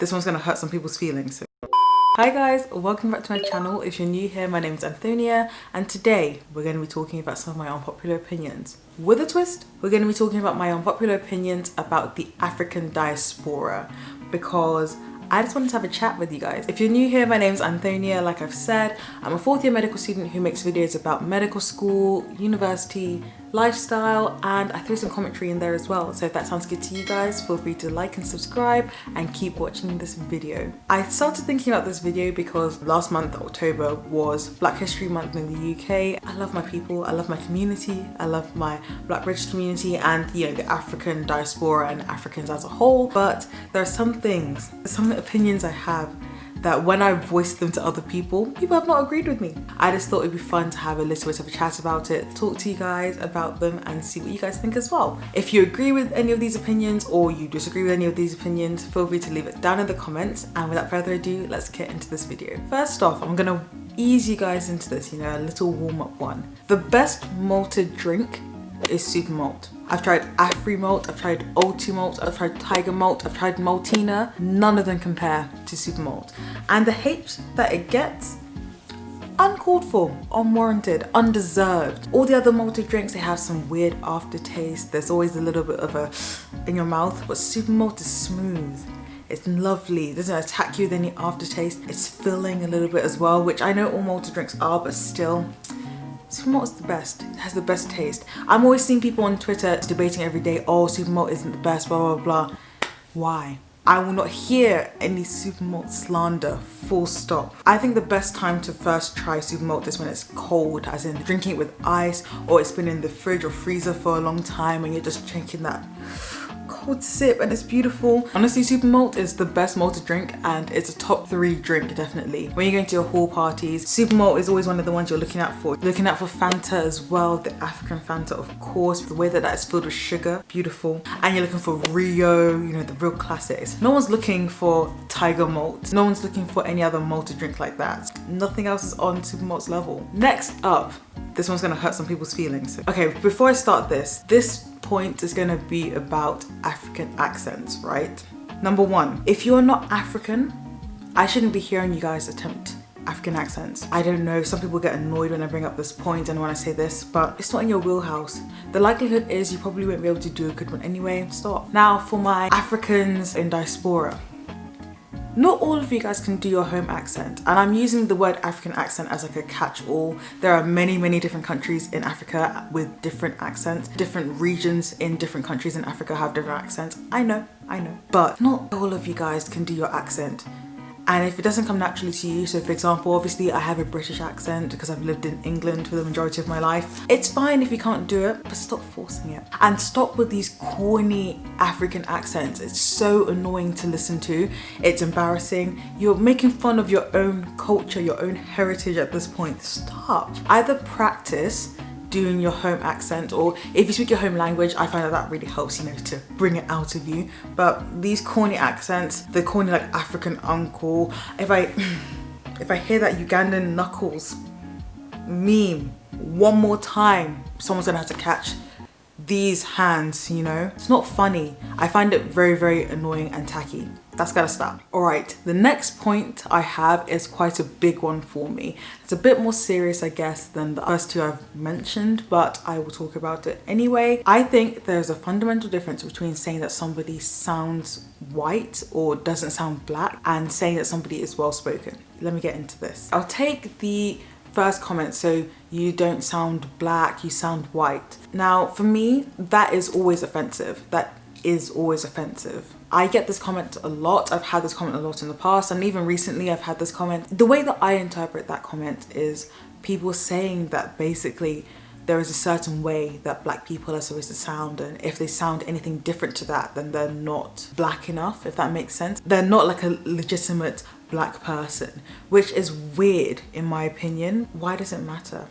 This one's gonna hurt some people's feelings. So. Hi guys, welcome back to my channel. If you're new here, my name is Antonia, and today we're going to be talking about some of my unpopular opinions. With a twist, we're going to be talking about my unpopular opinions about the African diaspora, because I just wanted to have a chat with you guys. If you're new here, my name's Antonia. Like I've said, I'm a fourth year medical student who makes videos about medical school, university, lifestyle, and I threw some commentary in there as well. So if that sounds good to you guys, feel free to like and subscribe and keep watching this video. I started thinking about this video because last month, October, was Black History Month in the UK. I love my people, I love my community, I love my Black British community and, you know, the African diaspora and Africans as a whole. But there are some things, some opinions I have that when I voiced them to other people have not agreed with me. I just thought it'd be fun to have a little bit of a chat about it, talk to you guys about them and see what you guys think as well. If you agree with any of these opinions or you disagree with any of these opinions, feel free to leave it down in the comments. And without further ado, let's get into this video. First off, I'm gonna ease you guys into this, you know, a little warm-up one. The best malted drink is super malt. I've tried Afri malt, I've tried O2 malt, I've tried Tiger malt, I've tried Maltina. None of them compare to super malt. And the hate that it gets, uncalled for, unwarranted, undeserved. All the other malted drinks, they have some weird aftertaste. There's always a little bit of a in your mouth, but super malt is smooth. It's lovely, it doesn't attack you with any aftertaste. It's filling a little bit as well, which I know all malted drinks are, but still, super malt is the best. It has the best taste. I'm always seeing people on Twitter debating every day, oh, super malt isn't the best, blah, blah, blah. Why? I will not hear any super malt slander, full stop. I think the best time to first try super malt is when it's cold, as in drinking it with ice, or it's been in the fridge or freezer for a long time and you're just drinking that cold sip and it's beautiful. Honestly, super malt is the best malted drink and it's a top 3 drink, definitely. When you're going to your hall parties, super malt is always one of the ones you're looking out for. Looking out for Fanta as well, the African Fanta, of course, the way that is filled with sugar, beautiful. And you're looking for Rio, you know, the real classics. No one's looking for Tiger malt. No one's looking for any other malted drink like that. Nothing else is on super malt's level. Next up, this one's gonna hurt some people's feelings. Okay, before I start this point is gonna be about African accents, right? Number one, if you're not African, I shouldn't be hearing you guys attempt African accents. I don't know, some people get annoyed when I bring up this point and when I say this, but it's not in your wheelhouse. The likelihood is you probably won't be able to do a good one anyway. Stop. Now for my Africans in diaspora. Not all of you guys can do your home accent, and I'm using the word African accent as like a catch-all. There are many different countries in Africa with different accents. Different regions in different countries in Africa have different accents. I know. But not all of you guys can do your accent. And if it doesn't come naturally to you, so for example, obviously I have a British accent because I've lived in England for the majority of my life. It's fine if you can't do it, but stop forcing it. And stop with these corny African accents. It's so annoying to listen to. It's embarrassing. You're making fun of your own culture, your own heritage at this point. Stop. Either practice doing your home accent, or if you speak your home language, I find that really helps, you know, to bring it out of you. But these corny accents, the corny like African uncle, if I hear that Ugandan knuckles meme one more time, someone's gonna have to catch these hands, you know? It's not funny. I find it very annoying and tacky. That's gotta stop. All right, the next point I have is quite a big one for me. It's a bit more serious, I guess, than the first two I've mentioned, but I will talk about it anyway. I think there's a fundamental difference between saying that somebody sounds white or doesn't sound black and saying that somebody is well-spoken. Let me get into this. I'll take the first comment, so you don't sound black, you sound white. Now, for me, that is always offensive. That is always offensive. I get this comment a lot. I've had this comment a lot in the past, and even recently I've had this comment. The way that I interpret that comment is people saying that basically there is a certain way that black people are supposed to sound, and if they sound anything different to that, then they're not black enough, if that makes sense. They're not like a legitimate black person, which is weird in my opinion. Why does it matter?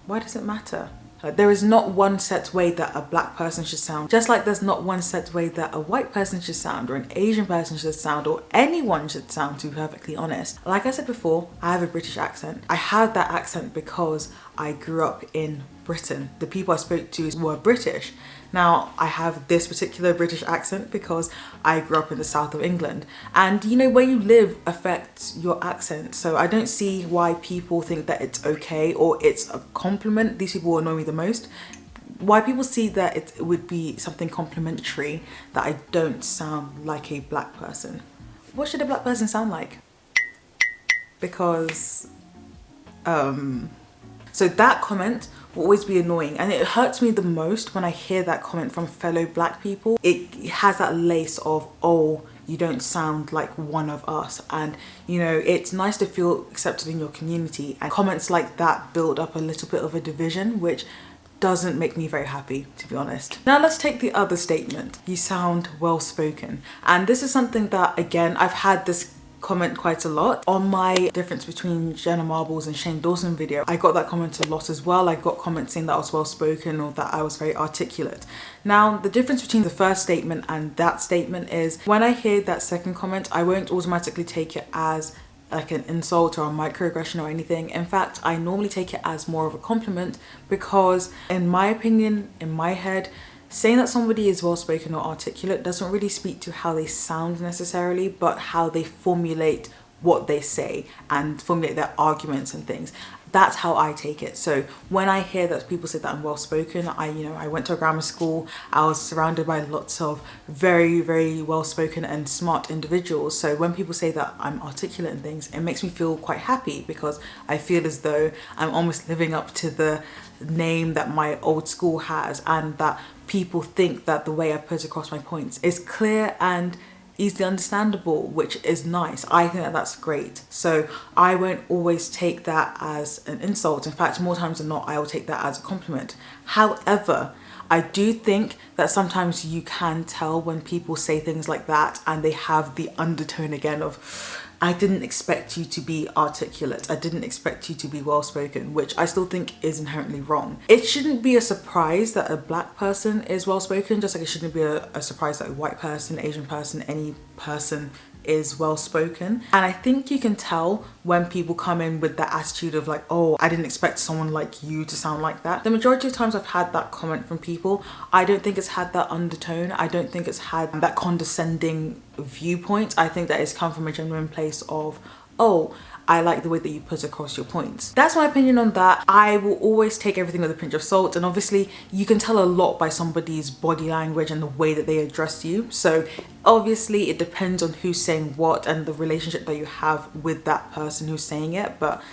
Why does it matter? Like, there is not one set way that a black person should sound, just like there's not one set way that a white person should sound, or an Asian person should sound, or anyone should sound, to be perfectly honest. Like I said before, I have a British accent. I have that accent because I grew up in Britain. The people I spoke to were British. Now, I have this particular British accent because I grew up in the south of England. And you know, where you live affects your accent. So I don't see why people think that it's okay or it's a compliment. These people annoy me the most. Why people see that it would be something complimentary that I don't sound like a black person. What should a black person sound like? Because, so that comment will always be annoying, and it hurts me the most when I hear that comment from fellow black people. It has that lace of, oh, you don't sound like one of us. And you know, it's nice to feel accepted in your community, and comments like that build up a little bit of a division, which doesn't make me very happy, to be honest. Now let's take the other statement. You sound well spoken. And this is something that, again, I've had this comment quite a lot on my difference between Jenna Marbles and Shane Dawson video. I got that comment a lot as well. I got comments saying that I was well spoken or that I was very articulate. Now the difference between the first statement and that statement is, when I hear that second comment, I won't automatically take it as like an insult or a microaggression or anything. In fact, I normally take it as more of a compliment, because in my opinion, in my head, saying that somebody is well spoken or articulate doesn't really speak to how they sound necessarily, but how they formulate what they say and formulate their arguments and things. That's how I take it. So when I hear that people say that I'm well spoken, I went to a grammar school. I was surrounded by lots of very, very well spoken and smart individuals. So when people say that I'm articulate and things, it makes me feel quite happy, because I feel as though I'm almost living up to the name that my old school has, and that people think that the way I put across my points is clear and easily understandable, which is nice. I think that that's great. So I won't always take that as an insult. In fact, more times than not, I will take that as a compliment. However, I do think that sometimes you can tell when people say things like that and they have the undertone again of, I didn't expect you to be articulate. I didn't expect you to be well spoken, which I still think is inherently wrong. It shouldn't be a surprise that a black person is well spoken, just like it shouldn't be a surprise that a white person, Asian person, any person is well spoken. And I think you can tell when people come in with that attitude of like, oh, I didn't expect someone like you to sound like that. The majority of times I've had that comment from people, I don't think it's had that undertone. I don't think it's had that condescending viewpoint. I think that it's come from a genuine place of, oh, I like the way that you put across your points. That's my opinion on that. I will always take everything with a pinch of salt, and obviously you can tell a lot by somebody's body language and the way that they address you. So obviously it depends on who's saying what and the relationship that you have with that person who's saying it. But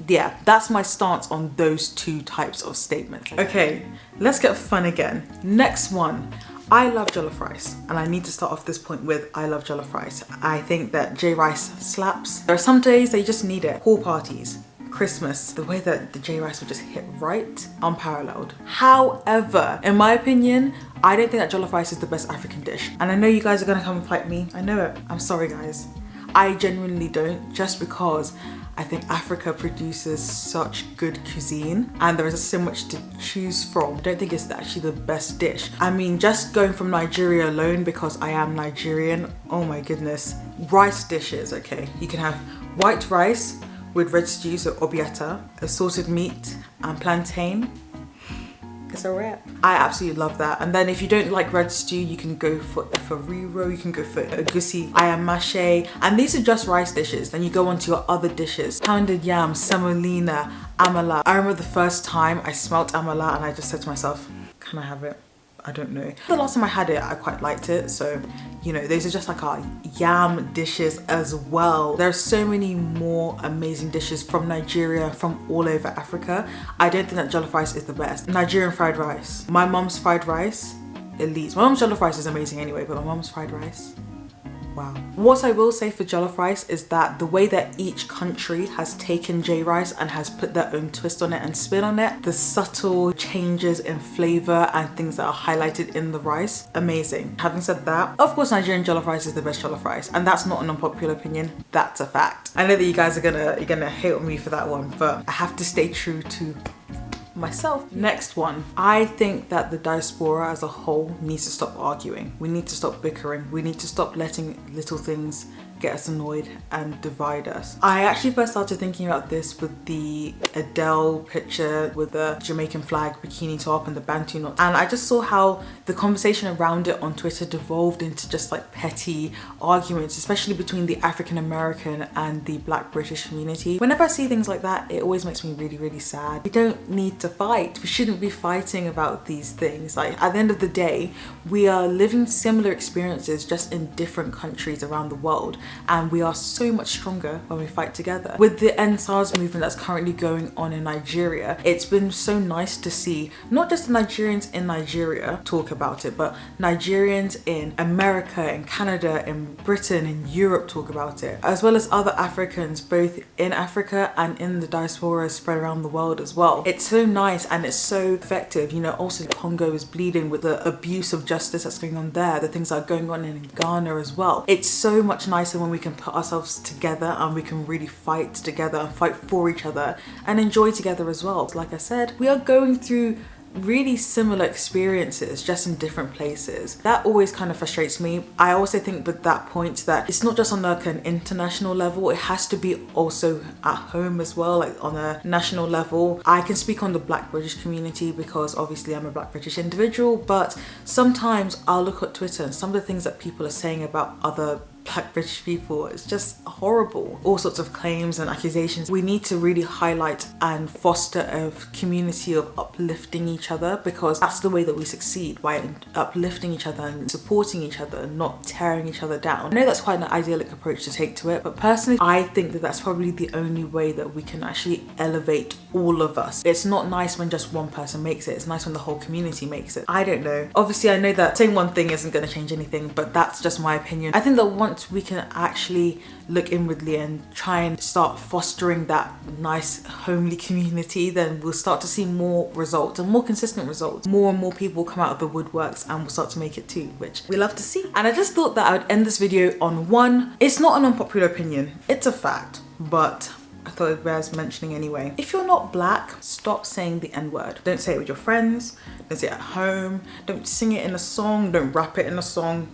yeah, that's my stance on those two types of statements. Okay, let's get fun again. Next one. I love jollof rice, and I need to start off this point with I love jollof rice. I think that J rice slaps. There are some days that you just need it. Pool parties, Christmas, the way that the J rice will just hit right, unparalleled. However, in my opinion, I don't think that jollof rice is the best African dish. And I know you guys are gonna come and fight me. I know it. I'm sorry, guys. I genuinely don't, just because I think Africa produces such good cuisine and there is so much to choose from. I don't think it's actually the best dish. I mean, just going from Nigeria alone, because I am Nigerian, oh my goodness. Rice dishes, okay. You can have white rice with red stew, so obiata, assorted meat and plantain. It's a wrap. I absolutely love that. And then if you don't like red stew, you can go for riro, you can go for egusi, ayamache, and these are just rice dishes. Then you go on to your other dishes. Pounded yam, semolina, amala. I remember the first time I smelt amala and I just said to myself, can I have it? I don't know. The last time I had it, I quite liked it. So, you know, those are just like our yam dishes as well. There are so many more amazing dishes from Nigeria, from all over Africa. I don't think that jollof rice is the best. Nigerian fried rice. My mom's fried rice, elite. My mom's jollof rice is amazing anyway, but my mom's fried rice, wow. What I will say for jollof rice is that the way that each country has taken J rice and has put their own twist on it and spin on it, the subtle changes in flavor and things that are highlighted in the rice, amazing. Having said that, of course Nigerian jollof rice is the best jollof rice, and that's not an unpopular opinion, that's a fact. I know that you guys are gonna hate on me for that one, but I have to stay true to myself. Next one. I think that the diaspora as a whole needs to stop arguing. We need to stop bickering. We need to stop letting little things get us annoyed and divide us. I actually first started thinking about this with the Adele picture with the Jamaican flag bikini top and the Bantu knot, and I just saw how the conversation around it on Twitter devolved into just like petty arguments, especially between the African American and the Black British community. Whenever I see things like that, it always makes me really, really sad. We don't need to fight. We shouldn't be fighting about these things. Like, at the end of the day, we are living similar experiences just in different countries around the world, and we are so much stronger when we fight together. With the End SARS movement that's currently going on in Nigeria, it's been so nice to see not just the Nigerians in Nigeria talk about it, but Nigerians in America, in Canada, in Britain, in Europe talk about it, as well as other Africans both in Africa and in the diaspora spread around the world as well. It's so nice and it's so effective. You know, also Congo is bleeding with the abuse of justice that's going on there, the things that are going on in Ghana as well. It's so much nicer when we can put ourselves together and we can really fight together and fight for each other and enjoy together as well. Like I said, we are going through really similar experiences just in different places. That always kind of frustrates me. I also think with that point that it's not just on like an international level, it has to be also at home as well, like on a national level. I can speak on the Black British community because obviously I'm a Black British individual, but sometimes I'll look at Twitter and some of the things that people are saying about other Black British people, it's just horrible. All sorts of claims and accusations. We need to really highlight and foster a community of uplifting each other, because that's the way that we succeed, by uplifting each other and supporting each other and not tearing each other down. I know that's quite an idyllic approach to take to it, but personally I think that that's probably the only way that we can actually elevate all of us. It's not nice when just one person makes it, it's nice when the whole community makes it. I don't know. Obviously I know that saying one thing isn't going to change anything, but that's just my opinion. I think that once we can actually look inwardly and try and start fostering that nice homely community, then we'll start to see more results and more consistent results. More and more people come out of the woodworks and we'll start to make it too, which we love to see. And I just thought that I would end this video on one. It's not an unpopular opinion, it's a fact, but I thought it bears mentioning anyway. If you're not Black, stop saying the N-word. Don't say it with your friends, don't say it at home, don't sing it in a song, don't rap it in a song.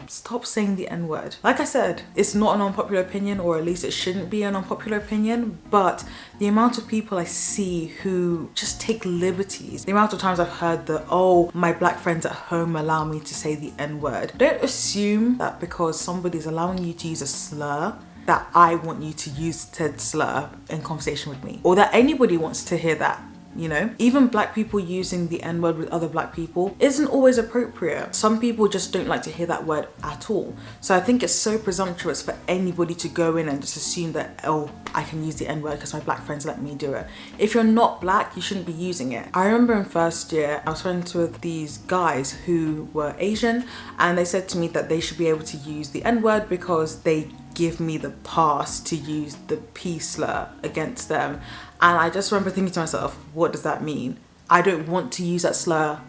Stop saying the N-word. Like I said, it's not an unpopular opinion, or at least it shouldn't be an unpopular opinion, but the amount of people I see who just take liberties, the amount of times I've heard that, oh, my Black friends at home allow me to say the N-word. Don't assume that because somebody's allowing you to use a slur that I want you to use said slur in conversation with me, or that anybody wants to hear that. You know, even Black people using the N-word with other Black people isn't always appropriate. Some people just don't like to hear that word at all. So I think it's so presumptuous for anybody to go in and just assume that, oh, I can use the N-word because my Black friends let me do it. If you're not Black, you shouldn't be using it. I remember in first year, I was friends with these guys who were Asian, and they said to me that they should be able to use the N-word because they give me the pass to use the P slur against them. And I just remember thinking to myself, what does that mean? I don't want to use that slur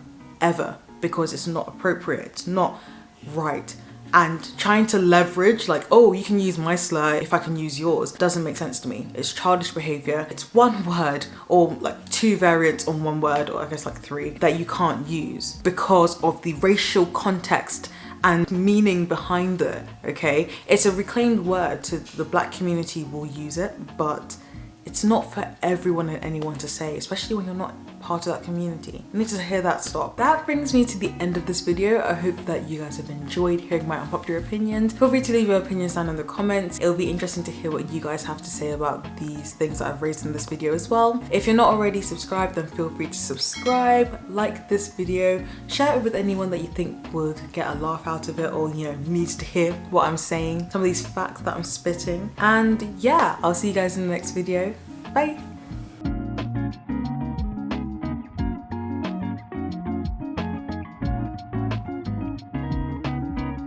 ever because it's not appropriate, it's not right. And trying to leverage like, oh, you can use my slur if I can use yours, doesn't make sense to me. It's childish behavior. It's one word, or like two variants on one word, or I guess like three, that you can't use because of the racial context and meaning behind it, okay? It's a reclaimed word, so the Black community will use it, but it's not for everyone and anyone to say, especially when you're not part of that community. You need to hear that stop. That brings me to the end of this video. I hope that you guys have enjoyed hearing my unpopular opinions. Feel free to leave your opinions down in the comments. It'll be interesting to hear what you guys have to say about these things that I've raised in this video as well. If you're not already subscribed, then feel free to subscribe, like this video, share it with anyone that you think would get a laugh out of it, or you know, needs to hear what I'm saying, some of these facts that I'm spitting. And yeah, I'll see you guys in the next video. Bye.